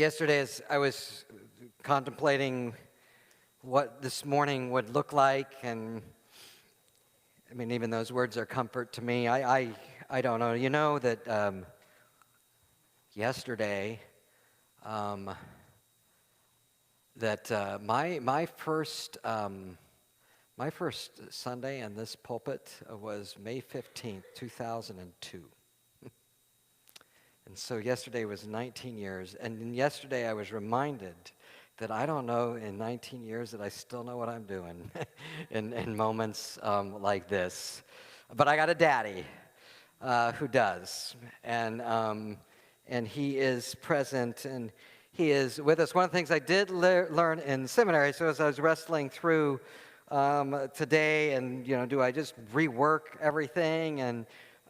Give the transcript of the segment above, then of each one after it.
Yesterday, as I was contemplating what this morning would look like, and I mean, even those words are comfort to me. I don't know. You know that yesterday, my first Sunday in this pulpit was May 15th, 2002. And so yesterday was 19 years, and yesterday I was reminded that I don't know in 19 years that I still know what I'm doing in moments like this. But I got a daddy who does, and he is present, and he is with us. One of the things I did learn in seminary, so as I was wrestling through today, and do I just rework everything? And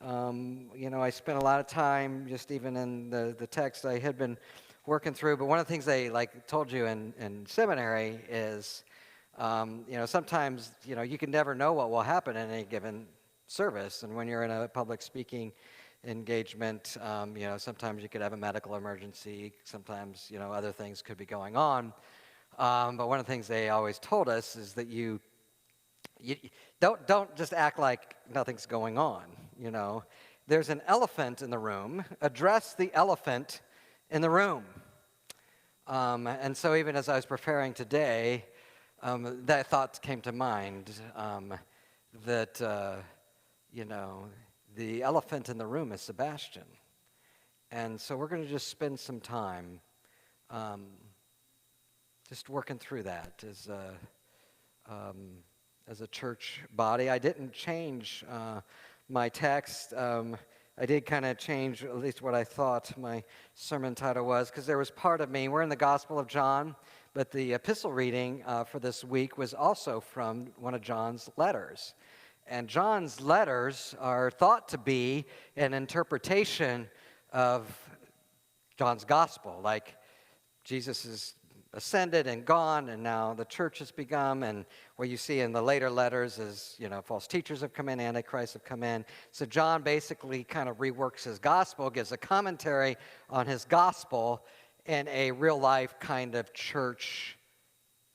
I spent a lot of time just even in the text I had been working through. But one of the things they told you in seminary is, sometimes, you can never know what will happen in any given service. And when you're in a public speaking engagement, sometimes you could have a medical emergency. Sometimes, other things could be going on. But one of the things they always told us is that you don't just act like nothing's going on. There's an elephant in the room. Address the elephant in the room. And so even as I was preparing today, that thought came to mind, that the elephant in the room is Sebastian. And so we're going to just spend some time just working through that as a church body. I didn't change my text. I did kind of change at least what I thought my sermon title was, because there was part of me. We're in the Gospel of John, but the epistle reading for this week was also from one of John's letters. And John's letters are thought to be an interpretation of John's gospel, like Jesus is ascended and gone, and now the church has begun, and what you see in the later letters is, false teachers have come in, antichrists have come in. So John basically kind of reworks his gospel, gives a commentary on his gospel in a real-life kind of church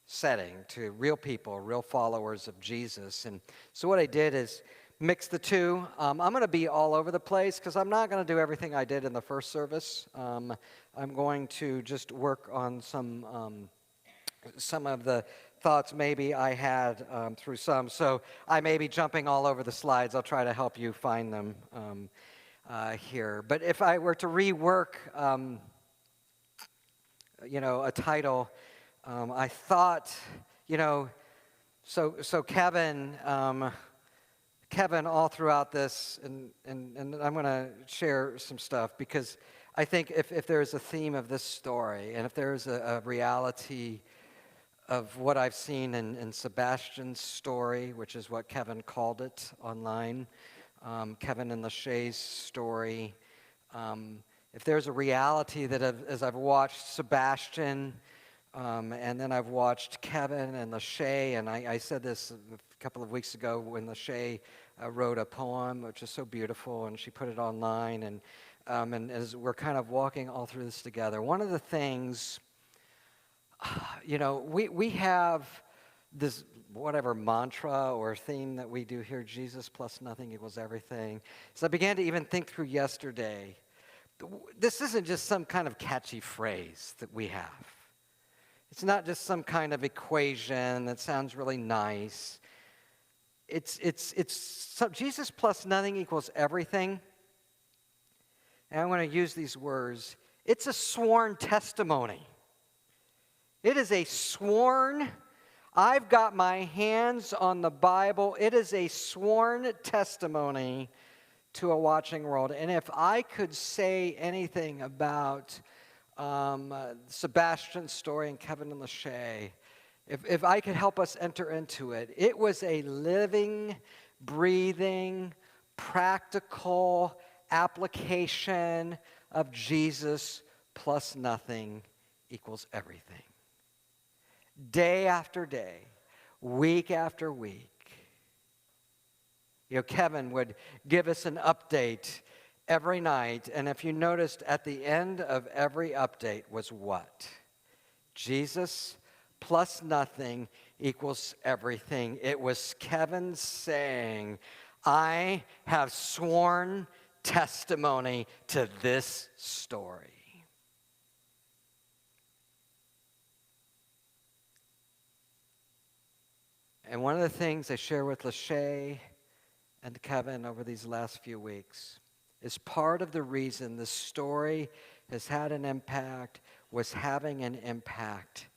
setting to real people, real followers of Jesus. And so what I did is mix the two. I'm going to be all over the place because I'm not going to do everything I did in the first service. I'm going to just work on some of the thoughts maybe I had through some. So I may be jumping all over the slides. I'll try to help you find them here. But if I were to rework, a title, I thought, so Kevin, all throughout this, and I'm going to share some stuff, because I think if there's a theme of this story, and if there's a reality of what I've seen in Sebastian's story, which is what Kevin called it online, Kevin and Lachey's story, if there's a reality that as I've watched Sebastian, and then I've watched Kevin and Lachey, and I said this a couple of weeks ago when Lachey wrote a poem, which is so beautiful, and she put it online, and as we're kind of walking all through this together, one of the things, we have this whatever mantra or theme that we do here, Jesus plus nothing equals everything. So I began to even think through yesterday, this isn't just some kind of catchy phrase that we have. It's not just some kind of equation that sounds really nice. It's Jesus plus nothing equals everything. And I'm going to use these words. It's a sworn testimony. It is a sworn, I've got my hands on the Bible. It is a sworn testimony to a watching world. And if I could say anything about Sebastian's story and Kevin and Lachey, if I could help us enter into it, it was a living, breathing, practical application of Jesus plus nothing equals everything. Day after day, week after week. Kevin would give us an update every night. And if you noticed, at the end of every update was what? Jesus plus nothing equals everything. It was Kevin saying, I have sworn testimony to this story. And one of the things I share with Lachey and Kevin over these last few weeks is part of the reason the story has had an impact, was having an impact,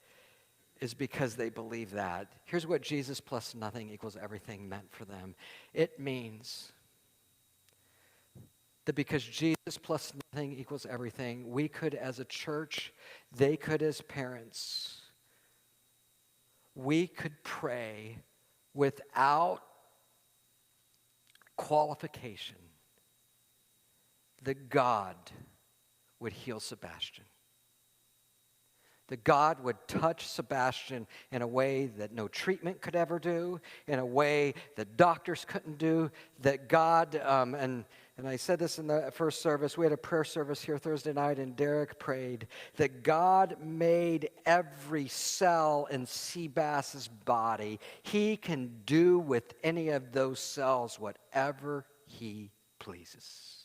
is because they believe that. Here's what Jesus plus nothing equals everything meant for them. It means that because Jesus plus nothing equals everything, we could as a church, they could as parents, we could pray without qualification that God would heal Sebastian. That God would touch Sebastian in a way that no treatment could ever do, in a way that doctors couldn't do, that God, and I said this in the first service, we had a prayer service here Thursday night, and Derek prayed that God made every cell in Seabass's body. He can do with any of those cells whatever he pleases.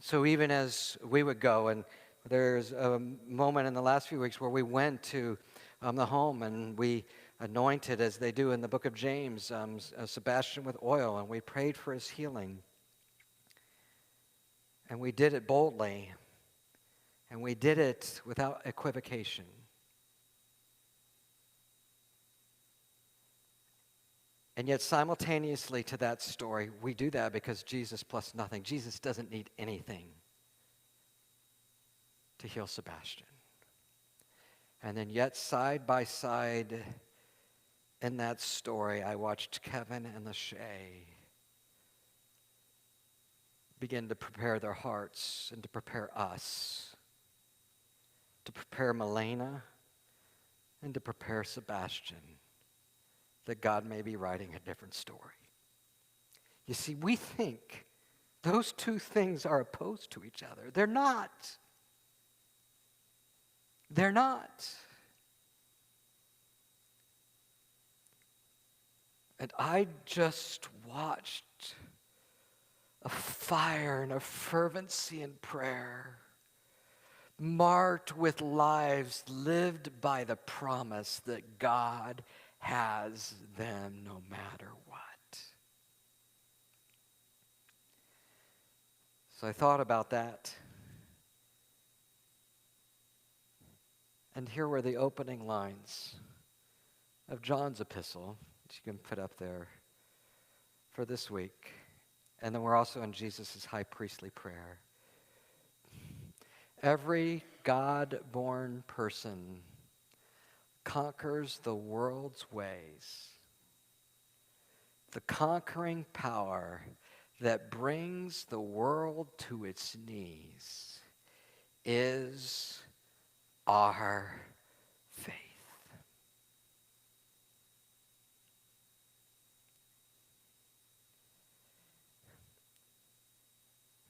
So even as we would go, and there's a moment in the last few weeks where we went to the home and we anointed, as they do in the book of James, Sebastian with oil, and we prayed for his healing. And we did it boldly, and we did it without equivocation. And yet simultaneously to that story, we do that because Jesus plus nothing. Jesus doesn't need anything to heal Sebastian. And then yet side by side in that story, I watched Kevin and Lachey begin to prepare their hearts and to prepare us, to prepare Milena and to prepare Sebastian, that God may be writing a different story. You see, we think those two things are opposed to each other. They're not. They're not. And I just watched a fire and a fervency in prayer, marked with lives lived by the promise that God has them no matter what. So I thought about that. And here were the opening lines of John's epistle, which you can put up there for this week. And then we're also in Jesus' high priestly prayer. Every God-born person conquers the world's ways. The conquering power that brings the world to its knees is our faith.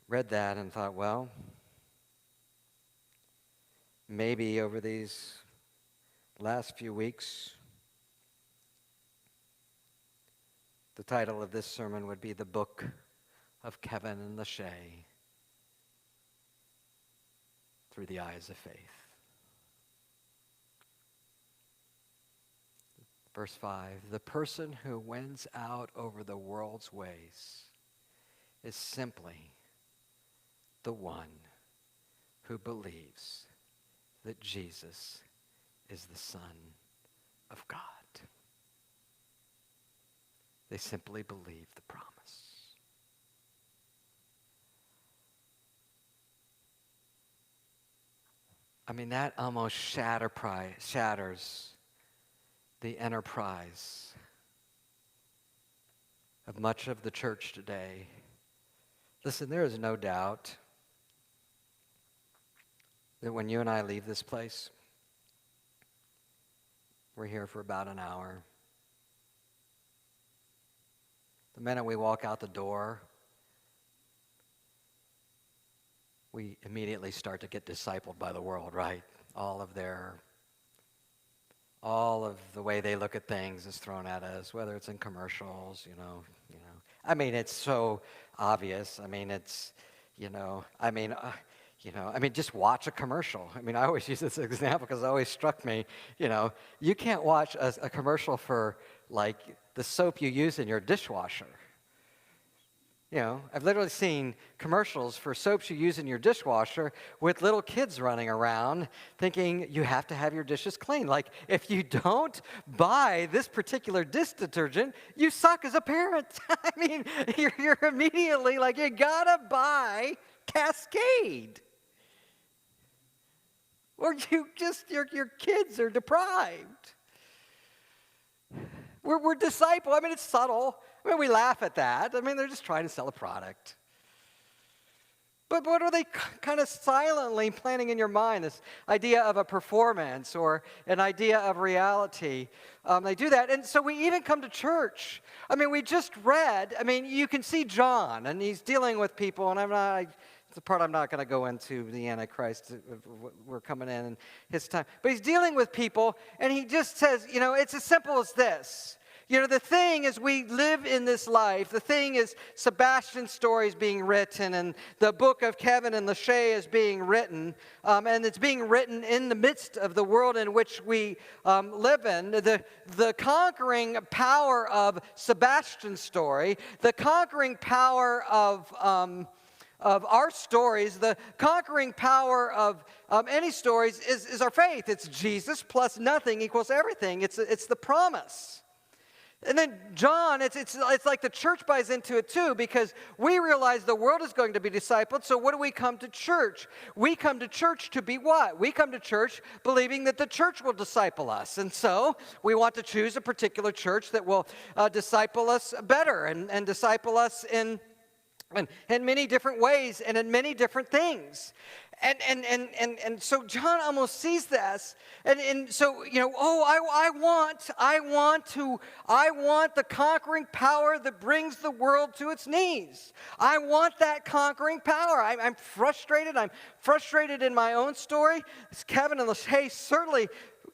Read that and thought, well, maybe over these last few weeks, the title of this sermon would be The Book of Kevin and Lachey Through the Eyes of Faith. Verse 5, the person who wins out over the world's ways is simply the one who believes that Jesus is the Son of God. They simply believe the promise. I mean, that almost shatters the enterprise of much of the church today. Listen, there is no doubt that when you and I leave this place, we're here for about an hour. The minute we walk out the door, we immediately start to get discipled by the world, right? All of the way they look at things is thrown at us, whether it's in commercials, you know. I mean, it's so obvious. I mean, just watch a commercial. I mean, I always use this example because it always struck me, you can't watch a commercial for, like, the soap you use in your dishwasher. I've literally seen commercials for soaps you use in your dishwasher with little kids running around thinking you have to have your dishes clean. Like, if you don't buy this particular dish detergent, you suck as a parent. I mean, you're immediately like, you gotta buy Cascade. Or your kids are deprived. We're disciple. I mean, it's subtle. I mean, we laugh at that. I mean, they're just trying to sell a product. But what are they kind of silently planning in your mind? This idea of a performance or an idea of reality. They do that. And so we even come to church. I mean, we just read. I mean, you can see John, and he's dealing with people, and it's the part I'm not going to go into, the Antichrist. We're coming in his time. But he's dealing with people, and he just says, it's as simple as this. The thing is, we live in this life. The thing is, Sebastian's story is being written, and the book of Kevin and Lachey is being written, and it's being written in the midst of the world in which we live in. The conquering power of Sebastian's story, the conquering power of our stories, the conquering power of any stories is our faith. It's Jesus plus nothing equals everything. It's the promise. And then John, it's like the church buys into it too, because we realize the world is going to be discipled. So what do we come to church? We come to church to be what? We come to church believing that the church will disciple us. And so we want to choose a particular church that will disciple us better and disciple us in many different ways and in many different things. And so John almost sees this, and so I want the conquering power that brings the world to its knees. I want that conquering power. I'm frustrated. I'm frustrated in my own story. Kevin and Lachey certainly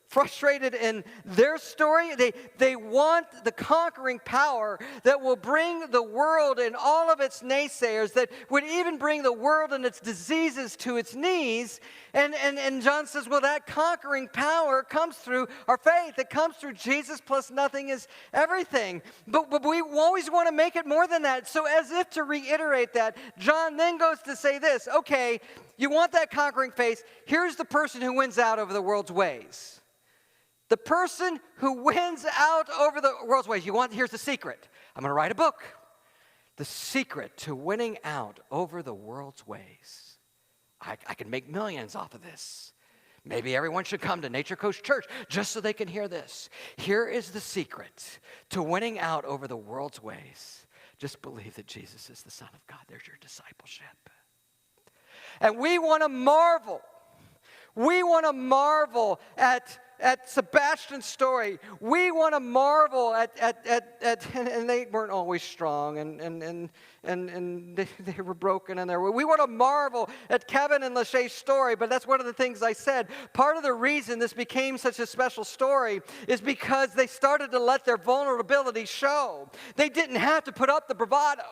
frustrated in their story. They want the conquering power that will bring the world and all of its naysayers, that would even bring the world and its diseases to its knees. And John says, well, that conquering power comes through our faith. It comes through Jesus plus nothing is everything. But we always want to make it more than that. So as if to reiterate that, John then goes to say this, okay, you want that conquering faith. Here's the person who wins out over the world's ways. The person who wins out over the world's ways. Here's the secret. I'm going to write a book. The secret to winning out over the world's ways. I can make millions off of this. Maybe everyone should come to Nature Coast Church just so they can hear this. Here is the secret to winning out over the world's ways. Just believe that Jesus is the Son of God. There's your discipleship. And we want to marvel. We want to marvel at Sebastian's story. We want to marvel at and they weren't always strong, and they were broken in their way. We want to marvel at Kevin and Lachey's story, but that's one of the things I said. Part of the reason this became such a special story is because they started to let their vulnerability show. They didn't have to put up the bravado.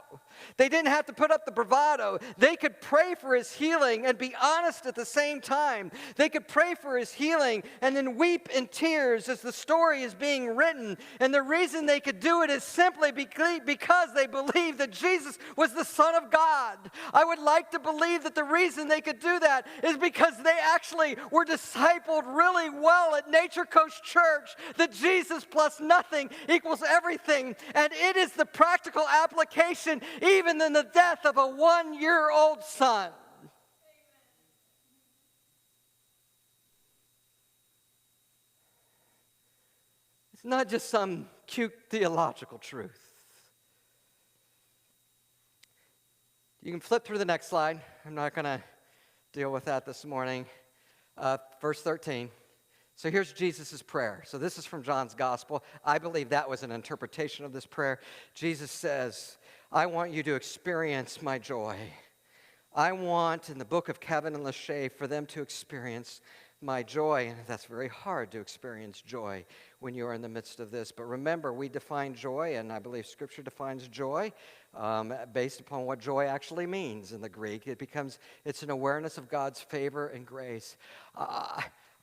They didn't have to put up the bravado. They could pray for his healing and be honest at the same time. They could pray for his healing and then weep in tears as the story is being written. And the reason they could do it is simply because they believed that Jesus was the Son of God. I would like to believe that the reason they could do that is because they actually were discipled really well at Nature Coast Church, that Jesus plus nothing equals everything. And it is the practical application even in the death of a 1-year-old son. It's not just some cute theological truth. You can flip through the next slide. I'm not going to deal with that this morning. Verse 13. So here's Jesus' prayer. So this is from John's gospel. I believe that was an interpretation of this prayer. Jesus says, I want you to experience my joy. I want, in the book of Kevin and Lachey, for them to experience my joy. And that's very hard to experience joy when you are in the midst of this. But remember, we define joy, and I believe Scripture defines joy based upon what joy actually means in the Greek. It's an awareness of God's favor and grace.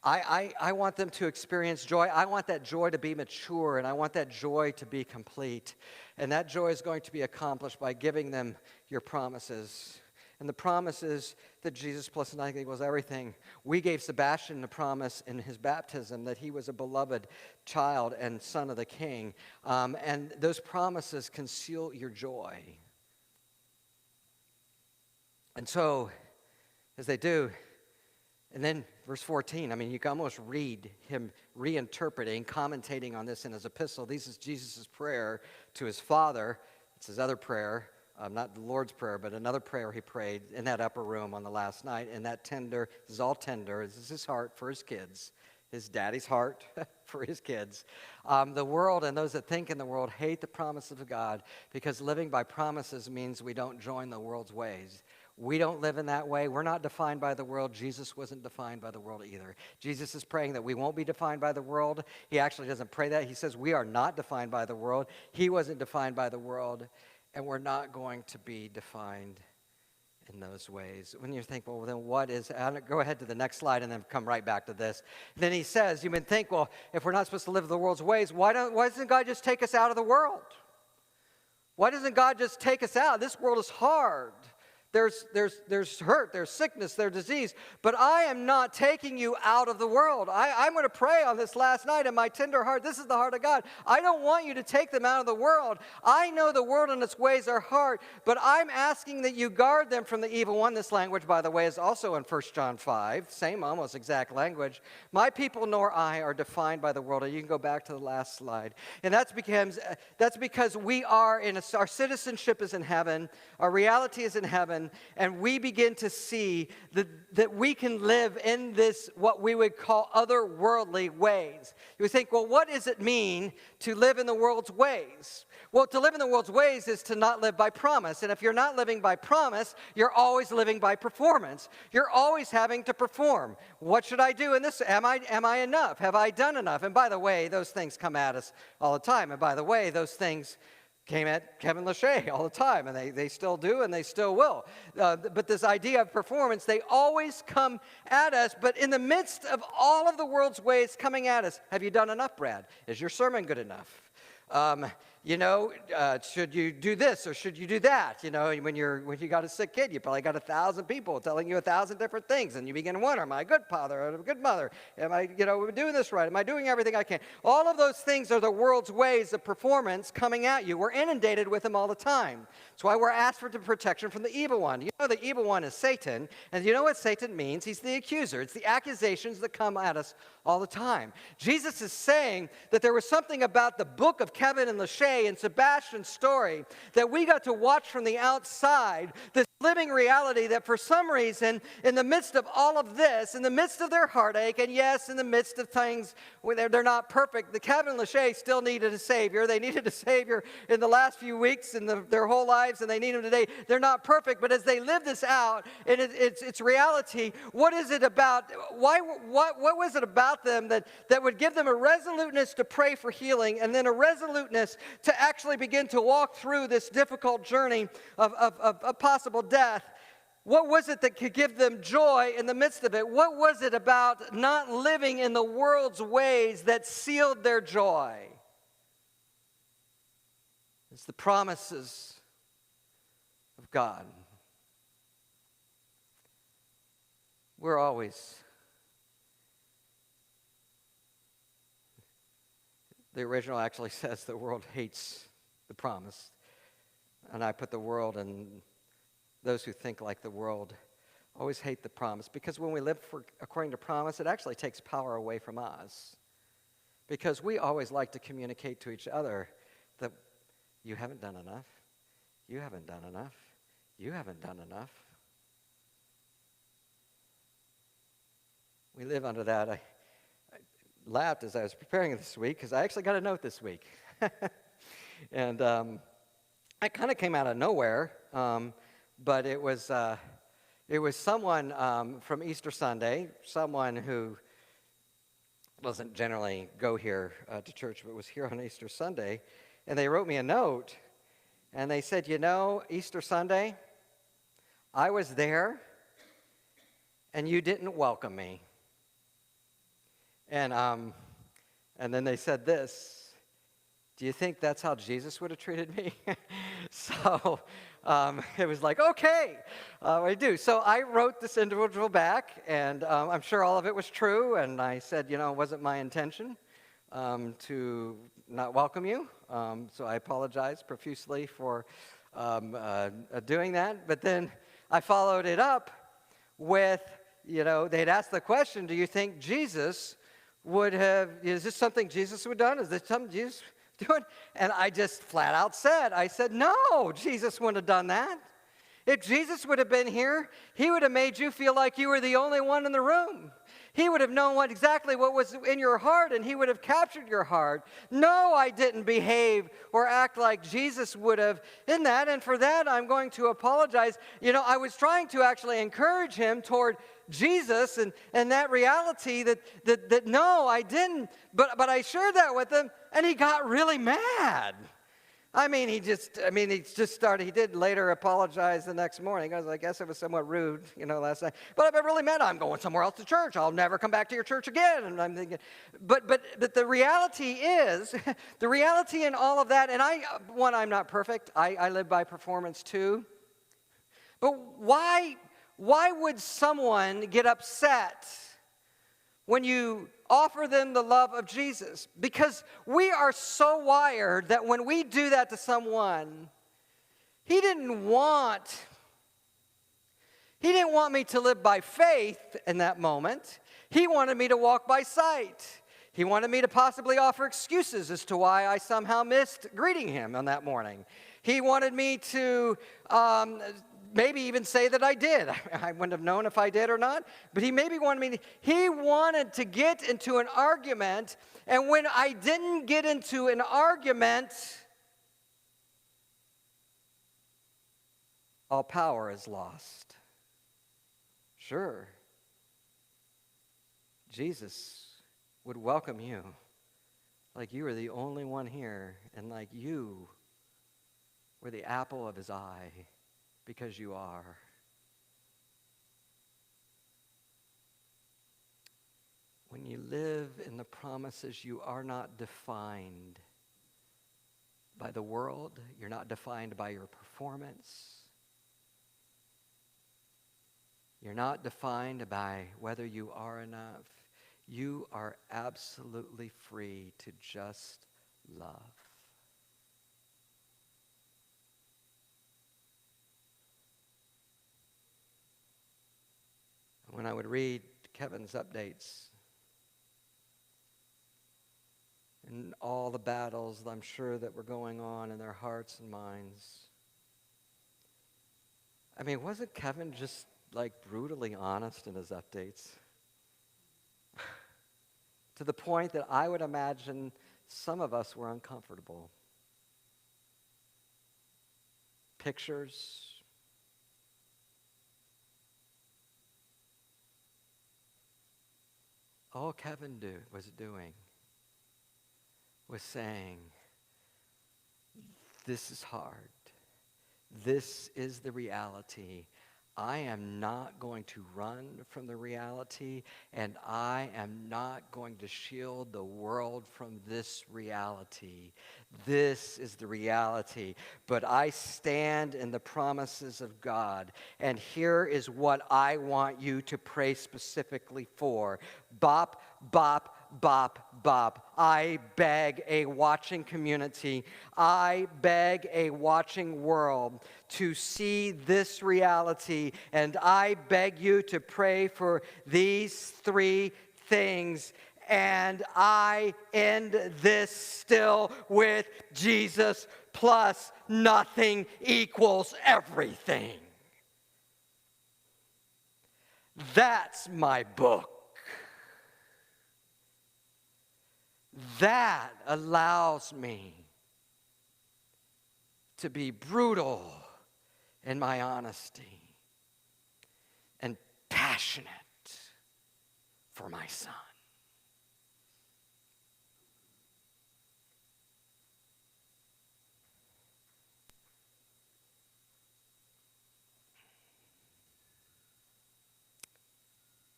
I want them to experience joy. I want that joy to be mature, and I want that joy to be complete. And that joy is going to be accomplished by giving them your promises. And the promise is that Jesus plus nothing equals everything. We gave Sebastian the promise in his baptism that he was a beloved child and son of the King. And those promises conceal your joy. And so, as they do, and then verse 14, you can almost read him reinterpreting, commentating on this in his epistle. This is Jesus' prayer to his Father. It's his other prayer. Not the Lord's Prayer, but another prayer he prayed in that upper room on the last night. And that tender, this is all tender. This is his heart for his kids, his daddy's heart for his kids. The world and those that think in the world hate the promises of God because living by promises means we don't join the world's ways. We don't live in that way. We're not defined by the world. Jesus wasn't defined by the world either. Jesus is praying that we won't be defined by the world. He actually doesn't pray that. He says we are not defined by the world. He wasn't defined by the world. And we're not going to be defined in those ways. When you think, well, then what is, go ahead to the next slide and then come right back to this. Then he says, you would think, well, if we're not supposed to live the world's ways, why doesn't God just take us out of the world? Why doesn't God just take us out? This world is hard. There's hurt, there's sickness, there's disease. But I am not taking you out of the world. I'm going to pray on this last night in my tender heart. This is the heart of God. I don't want you to take them out of the world. I know the world and its ways are hard, but I'm asking that you guard them from the evil one. This language, by the way, is also in 1 John 5. Same, almost exact language. My people nor I are defined by the world. And you can go back to the last slide. And that's because we are our citizenship is in heaven. Our reality is in heaven. And we begin to see that we can live in this, what we would call otherworldly ways. You would think, well, what does it mean to live in the world's ways? Well, to live in the world's ways is to not live by promise. And if you're not living by promise, you're always living by performance. You're always having to perform. What should I do in this? Am I enough? Have I done enough? And by the way, those things come at us all the time. And by the way, those things came at Kevin Lachey all the time, and they still do, and they still will. But this idea of performance, they always come at us, but in the midst of all of the world's ways coming at us, have you done enough, Brad? Is your sermon good enough? Should you do this or should you do that? When you got a sick kid, you probably got 1,000 people telling you 1,000 different things, and you begin to wonder, am I a good father or a good mother? Am I, doing this right? Am I doing everything I can? All of those things are the world's ways of performance coming at you. We're inundated with them all the time. That's why we're asked for the protection from the evil one. The evil one is Satan, and you know what Satan means? He's the accuser. It's the accusations that come at us all the time. Jesus is saying that there was something about the book of Kevin and Lachey and Sebastian's story that we got to watch from the outside, this living reality that for some reason, in the midst of all of this, in the midst of their heartache, and yes, in the midst of things where they're not perfect, the Kevin and Lachey still needed a Savior. They needed a Savior in the last few weeks in their whole lives, and they need him today. They're not perfect, but as they live this out, and it's reality, what is it about, what was it about them that would give them a resoluteness to pray for healing, and then a resoluteness to actually begin to walk through this difficult journey of possible death? What was it that could give them joy in the midst of it? What was it about not living in the world's ways that sealed their joy? It's the promises of God. We're always, the original actually says the world hates the promise. And I put the world and those who think like the world always hate the promise. Because when we live according to promise, it actually takes power away from us. Because we always like to communicate to each other that you haven't done enough, you haven't done enough, you haven't done enough. We live under that. laughed as I was preparing this week because I actually got a note this week. And it kind of came out of nowhere, but it was someone from Easter Sunday, someone who doesn't generally go here to church, but was here on Easter Sunday, and they wrote me a note, and they said, Easter Sunday, I was there, and you didn't welcome me. And then they said this, do you think that's how Jesus would have treated me? So it was like, okay, I do. So I wrote this individual back, and I'm sure all of it was true. And I said, it wasn't my intention to not welcome you. So I apologize profusely for doing that. But then I followed it up with, they'd asked the question, do you think Jesus would have, is this something Jesus would have done? Is this something Jesus doing? And I just flat out said, no, Jesus wouldn't have done that. If Jesus would have been here, he would have made you feel like you were the only one in the room. He would have known exactly what was in your heart, and he would have captured your heart. No, I didn't behave or act like Jesus would have in that, and for that I'm going to apologize. I was trying to actually encourage him toward Jesus and that reality that no, I didn't, but I shared that with him, and he got really mad. He just started, he did later apologize the next morning. I guess it was somewhat rude, last night. But I've been really mad. I'm going somewhere else to church. I'll never come back to your church again. And I'm thinking, but the reality is, the reality in all of that, and I'm not perfect. I live by performance too. But why would someone get upset when you offer them the love of Jesus? Because we are so wired that when we do that to someone, he didn't want me to live by faith in that moment. He wanted me to walk by sight. He wanted me to possibly offer excuses as to why I somehow missed greeting him on that morning. He wanted me to maybe even say that I did. I wouldn't have known if I did or not, but he maybe wanted to get into an argument, and when I didn't get into an argument, all power is lost. Sure, Jesus would welcome you like you were the only one here, and like you were the apple of his eye, because you are. When you live in the promises, you are not defined by the world. You're not defined by your performance. You're not defined by whether you are enough. You are absolutely free to just love. When I would read Kevin's updates and all the battles I'm sure that were going on in their hearts and minds, wasn't Kevin just brutally honest in his updates? To the point that I would imagine some of us were uncomfortable. Pictures, all Kevin was doing was saying, this is hard. This is the reality. I am not going to run from the reality, and I am not going to shield the world from this reality. This is the reality. But I stand in the promises of God, and here is what I want you to pray specifically for. Bop, bop, bop, bop. I beg a watching community. I beg a watching world to see this reality, and I beg you to pray for these three things. And I end this still with Jesus plus nothing equals everything. That's my book. that allows me to be brutal in my honesty and passionate for my son.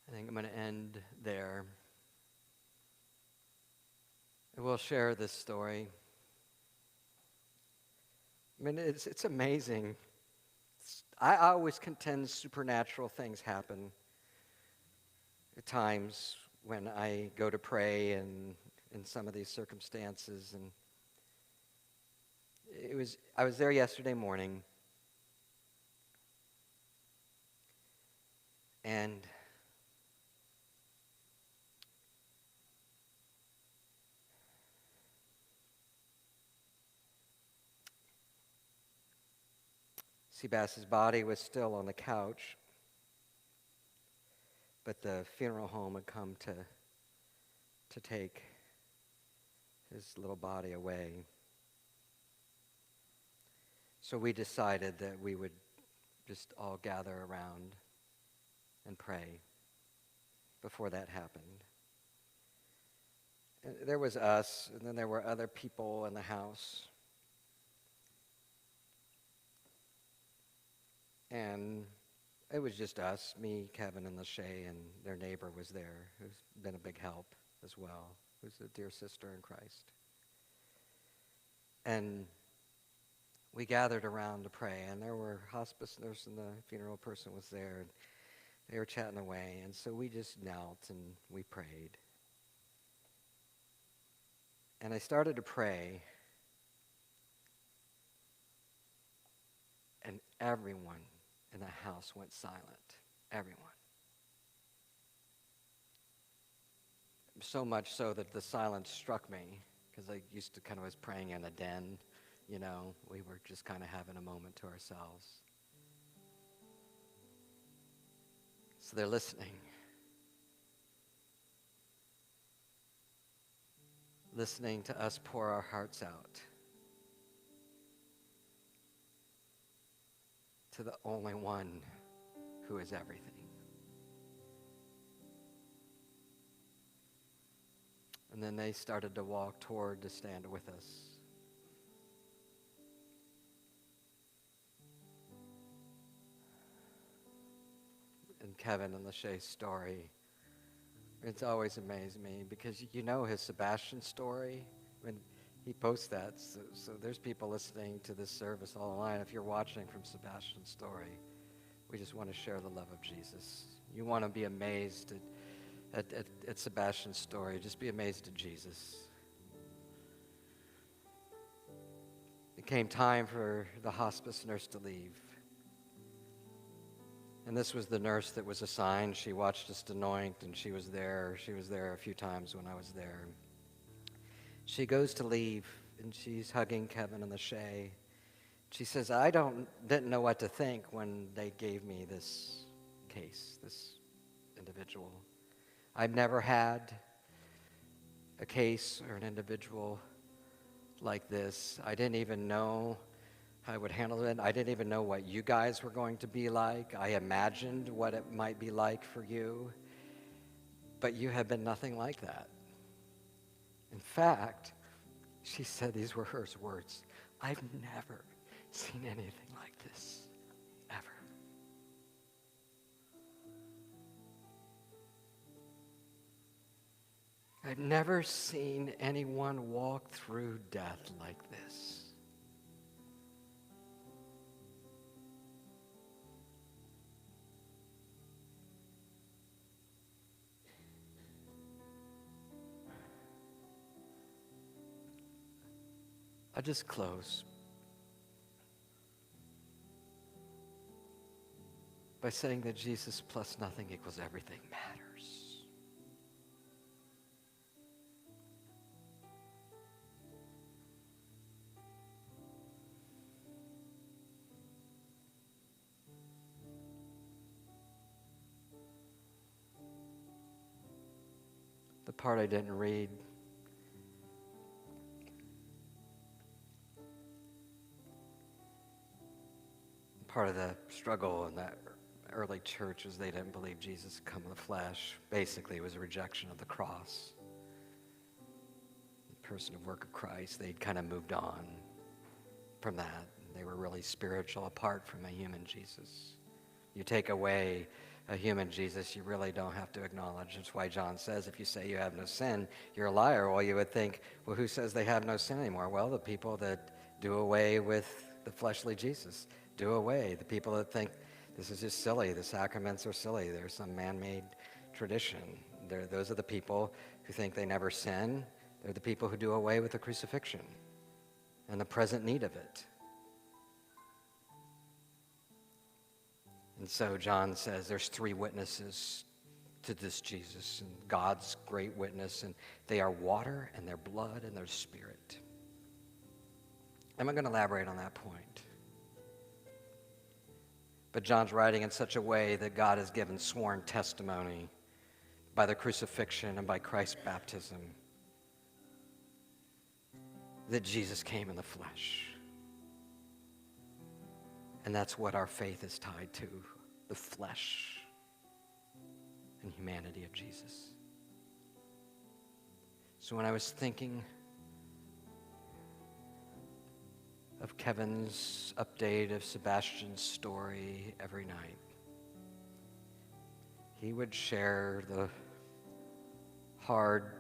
I think I'm going to end there. I will share this story. I mean, it's amazing. I always contend supernatural things happen at times when I go to pray and in some of these circumstances. And I was there yesterday morning, and Seabass's body was still on the couch, but the funeral home had come to take his little body away. So we decided that we would just all gather around and pray before that happened. And there was us, and then there were other people in the house. And it was just us, me, Kevin, and Lachey, and their neighbor was there, who's been a big help as well, who's a dear sister in Christ. And we gathered around to pray, and there were hospice nurse and the funeral person was there, and they were chatting away, and so we just knelt and we prayed. And I started to pray, and everyone in the house went silent. Everyone. So much so that the silence struck me, because I used to kind of was praying in a den, you know. We were just kind of having a moment to ourselves. So they're listening. Listening to us pour our hearts out to the only one who is everything. And then they started to walk toward to stand with us. And Kevin and Lachey's story, it's always amazed me because you know his Sebastian story. When he posts that, so there's people listening to this service all online. If you're watching from Sebastian's story, we just want to share the love of Jesus. You want to be amazed at Sebastian's story. Just be amazed at Jesus. It came time for the hospice nurse to leave. And this was the nurse that was assigned. She watched us anoint, and she was there. She was there a few times when I was there. She goes to leave, and she's hugging Kevin and Lachey. She says, I didn't know what to think when they gave me this case, this individual. I've never had a case or an individual like this. I didn't even know how I would handle it. I didn't even know what you guys were going to be like. I imagined what it might be like for you. But you have been nothing like that. In fact, she said these were her words. I've never seen anything like this, ever. I've never seen anyone walk through death like this. I'll just close by saying that Jesus plus nothing equals everything matters. The part I didn't read part of the struggle in that early church is they didn't believe Jesus had come in the flesh. Basically, it was a rejection of the cross. The person of work of Christ, they'd kind of moved on from that. They were really spiritual apart from a human Jesus. You take away a human Jesus, you really don't have to acknowledge. That's why John says, if you say you have no sin, you're a liar. Well, you would think, well, who says they have no sin anymore? Well, the people that do away with the fleshly Jesus, do away. The people that think this is just silly, the sacraments are silly, there's some man-made tradition. Those are the people who think they never sin. They're the people who do away with the crucifixion and the present need of it. And so John says there's three witnesses to this Jesus, and God's great witness, and they are water, and their blood, and their spirit. I'm not going to elaborate on that point. But John's writing in such a way that God has given sworn testimony by the crucifixion and by Christ's baptism that Jesus came in the flesh. And that's what our faith is tied to, the flesh and humanity of Jesus. So when I was thinking of Kevin's update of Sebastian's story every night, he would share the hard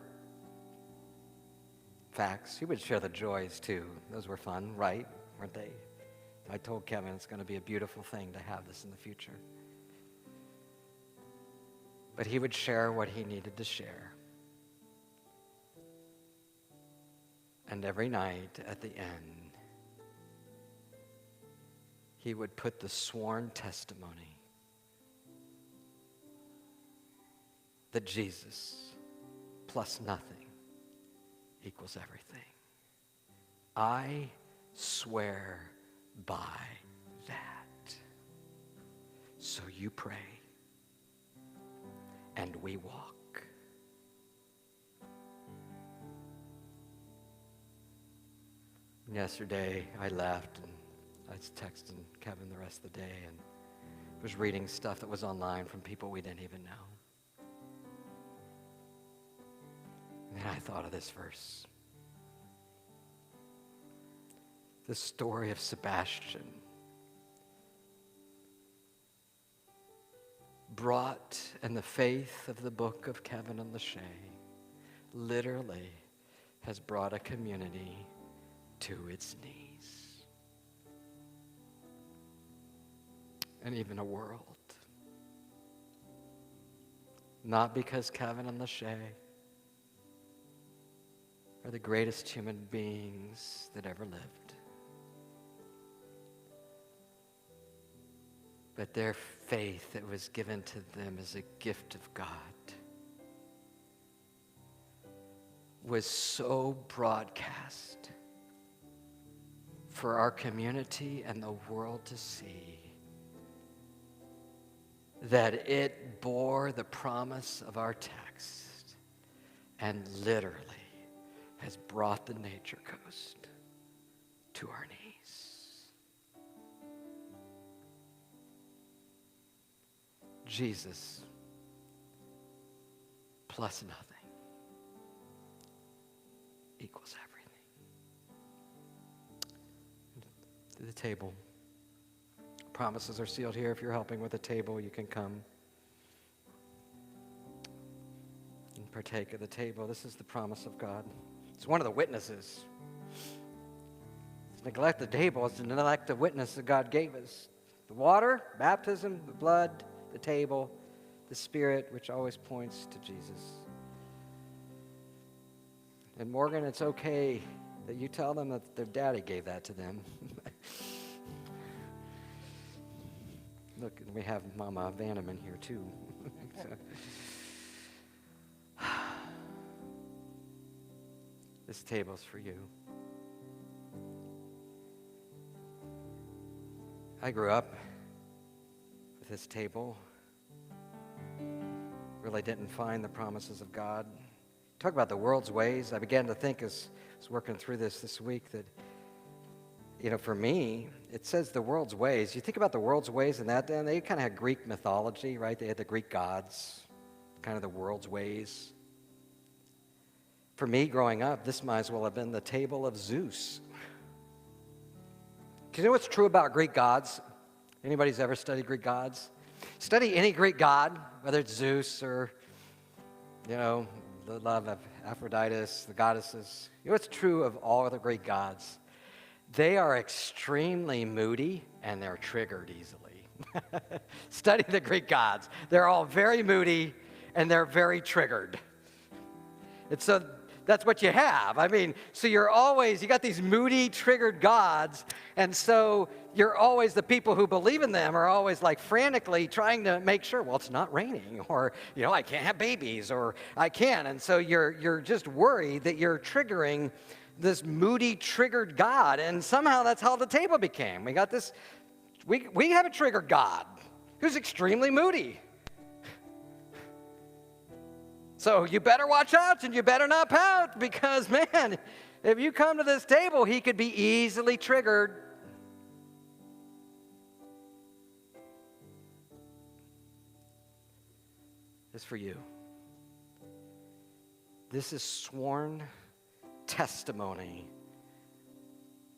facts. He would share the joys too. Those were fun, right? Weren't they? I told Kevin it's going to be a beautiful thing to have this in the future. But he would share what he needed to share. And every night at the end, he would put the sworn testimony that Jesus plus nothing equals everything. I swear by that. So you pray, and we walk. Yesterday, I left, and I was texting Kevin the rest of the day, and was reading stuff that was online from people we didn't even know. And I thought of this verse. The story of Sebastian brought, and the faith of the book of Kevin and Lachey literally has brought a community to its knees. And even a world. Not because Kevin and Lachey are the greatest human beings that ever lived, but their faith that was given to them as a gift of God was so broadcast for our community and the world to see that it bore the promise of our text and literally has brought the Nature Coast to our knees. Jesus plus nothing equals everything. To the table. Promises are sealed here. If you're helping with the table, you can come and partake of the table. This is the promise of God. It's one of the witnesses. To neglect the table is to neglect the witness that God gave us. The water, baptism, the blood, the table, the Spirit, which always points to Jesus. And Morgan, it's okay that you tell them that their daddy gave that to them. Look, we have Mama Vanneman here too. This table's for you. I grew up with this table. Really didn't find the promises of God. Talk about the world's ways. I began to think as I was working through this week that For me, it says the world's ways. You think about the world's ways in that day, and they kind of had Greek mythology, right? They had the Greek gods, kind of the world's ways. For me, growing up, this might as well have been the table of Zeus. Do you know what's true about Greek gods? Anybody's ever studied Greek gods? Study any Greek god, whether it's Zeus or, the love of Aphrodite, the goddesses. You know what's true of all the Greek gods? They are extremely moody and they're triggered easily. Study the Greek gods. They're all very moody and they're very triggered. And so that's what you have. So you got these moody, triggered gods, and so you're always, the people who believe in them are always like frantically trying to make sure, well, it's not raining, or, I can't have babies, or I can. And so you're just worried that you're triggering this moody, triggered God, and somehow that's how the table became. We got this, we have a triggered God who's extremely moody. So you better watch out and you better not pout because, man, if you come to this table, he could be easily triggered. This is for you. This is sworn testimony.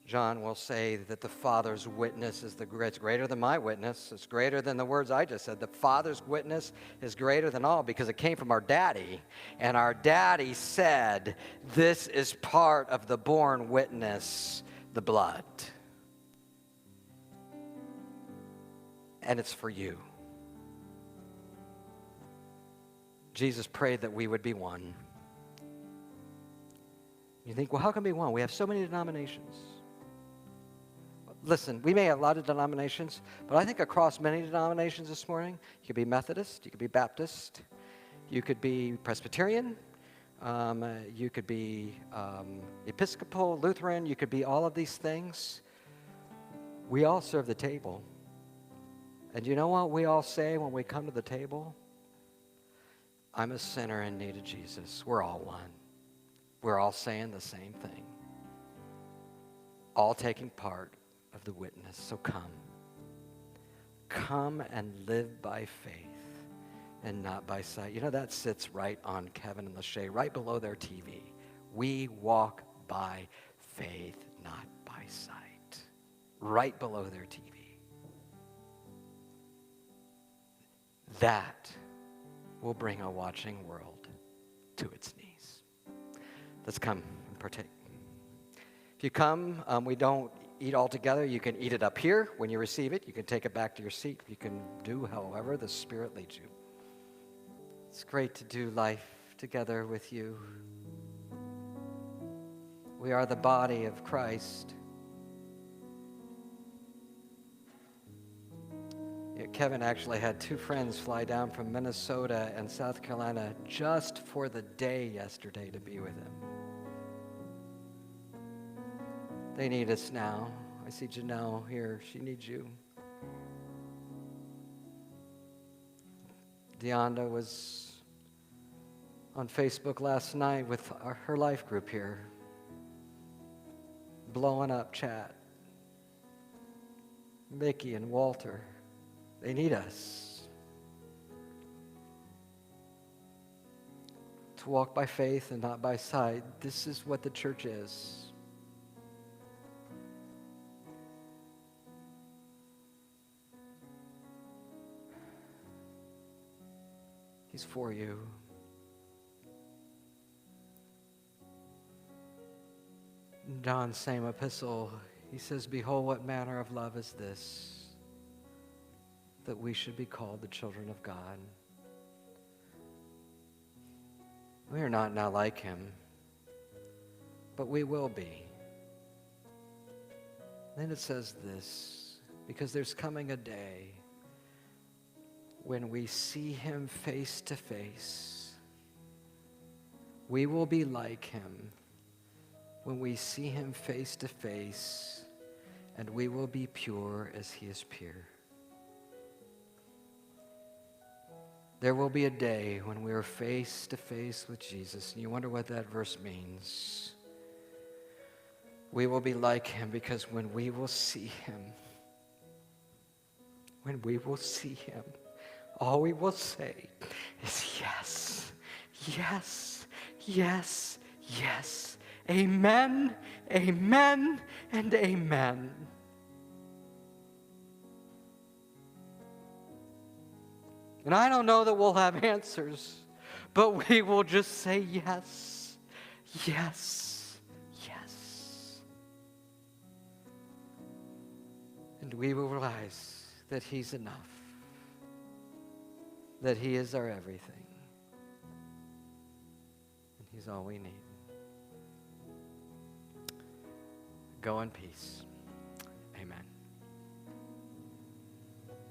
John will say that the Father's witness is it's greater than my witness. It's greater than the words I just said. The Father's witness is greater than all because it came from our daddy. And our daddy said, this is part of the born witness, the blood. And it's for you. Jesus prayed that we would be one. You think, well, how can we be one? We have so many denominations. Listen, we may have a lot of denominations, but I think across many denominations this morning, you could be Methodist, you could be Baptist, you could be Presbyterian, you could be Episcopal, Lutheran, you could be all of these things. We all serve the table. And you know what we all say when we come to the table? I'm a sinner in need of Jesus. We're all one. We're all saying the same thing. All taking part of the witness. So come. Come and live by faith and not by sight. That sits right on Kevin and Lachey, right below their TV. We walk by faith, not by sight. Right below their TV. That will bring a watching world to its knees. Let's come and partake. If you come, we don't eat all together. You can eat it up here when you receive it. You can take it back to your seat. You can do however the Spirit leads you. It's great to do life together with you. We are the body of Christ. Kevin actually had 2 friends fly down from Minnesota and South Carolina just for the day yesterday to be with him. They need us now. I see Janelle here. She needs you. Deonda was on Facebook last night with her life group here. Blowing up chat. Mickey and Walter. They need us to walk by faith and not by sight. This is what the church is. He's for you. In John's same epistle, he says, behold, what manner of love is this, that we should be called the children of God. We are not now like him, but we will be. Then it says this, because there's coming a day when we see him face to face. We will be like him when we see him face to face, and we will be pure as he is pure. There will be a day when we are face to face with Jesus. And you wonder what that verse means. We will be like him because when we will see him, all we will say is yes, yes, yes, yes. Amen, amen, and amen. And I don't know that we'll have answers, but we will just say yes, yes, yes. And we will realize that he's enough, that he is our everything, and he's all we need. Go in peace. Amen.